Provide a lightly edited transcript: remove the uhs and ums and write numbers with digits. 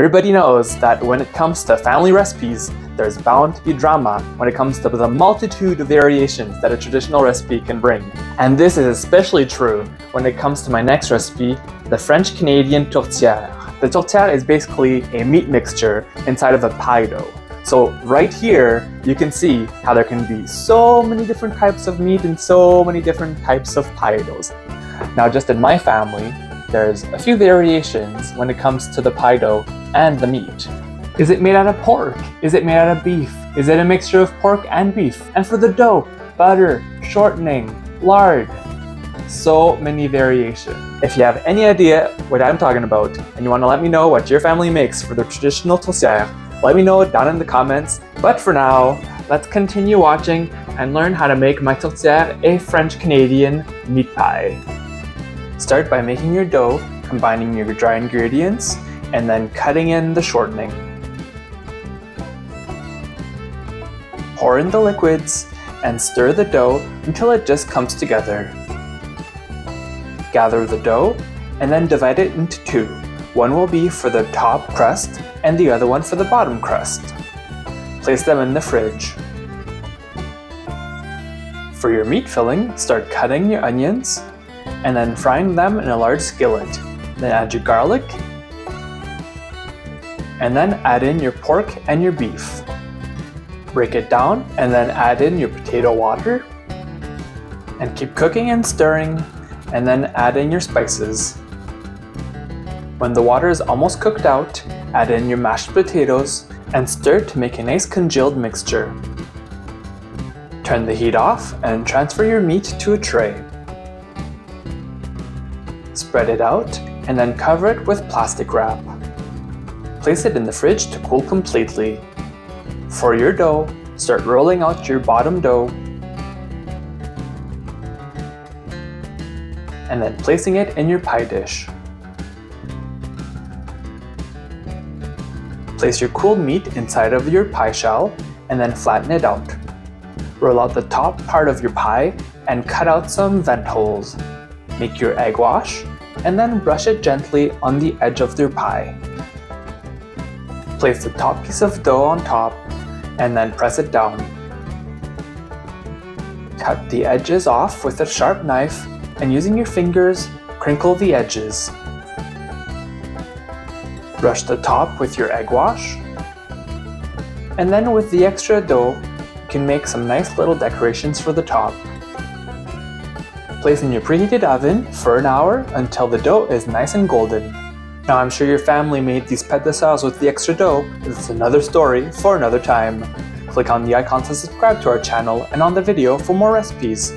Everybody knows that when it comes to family recipes, there's bound to be drama when it comes to the multitude of variations that a traditional recipe can bring. And this is especially true when it comes to my next recipe, the French-Canadian tourtière. The tourtière is basically a meat mixture inside of a pie dough. So right here, you can see how there can be so many different types of meat and so many different types of pie doughs. Now just in my family, there's a few variations when it comes to the pie dough and the meat. Is it made out of pork? Is it made out of beef? Is it a mixture of pork and beef? And for the dough, butter, shortening, lard. So many variations. If you have any idea what I'm talking about and you want to let me know what your family makes for the traditional tourtière, let me know down in the comments. But for now, let's continue watching and learn how to make my tourtière, a French-Canadian meat pie. Start by making your dough, combining your dry ingredients, and then cutting in the shortening. Pour in the liquids and stir the dough until it just comes together. Gather the dough and then divide it into two. One will be for the top crust and the other one for the bottom crust. Place them in the fridge. For your meat filling, start cutting your onions and then frying them in a large skillet. Then add your garlic and then add in your pork and your beef. Break it down and then add in your potato water and keep cooking and stirring and then add in your spices. When the water is almost cooked out, add in your mashed potatoes and stir to make a nice congealed mixture. Turn the heat off and transfer your meat to a tray. Spread it out and then cover it with plastic wrap. Place it in the fridge to cool completely. For your dough, start rolling out your bottom dough and then placing it in your pie dish. Place your cooled meat inside of your pie shell and then flatten it out. Roll out the top part of your pie and cut out some vent holes. Make your egg wash and then brush it gently on the edge of your pie. Place the top piece of dough on top and then press it down. Cut the edges off with a sharp knife and using your fingers, crinkle the edges. Brush the top with your egg wash. And then with the extra dough, you can make some nice little decorations for the top. Place in your preheated oven for an hour until the dough is nice and golden. Now I'm sure your family made these pâtes de sauce with the extra dough, but it's another story for another time. Click on the icon to subscribe to our channel and on the video for more recipes.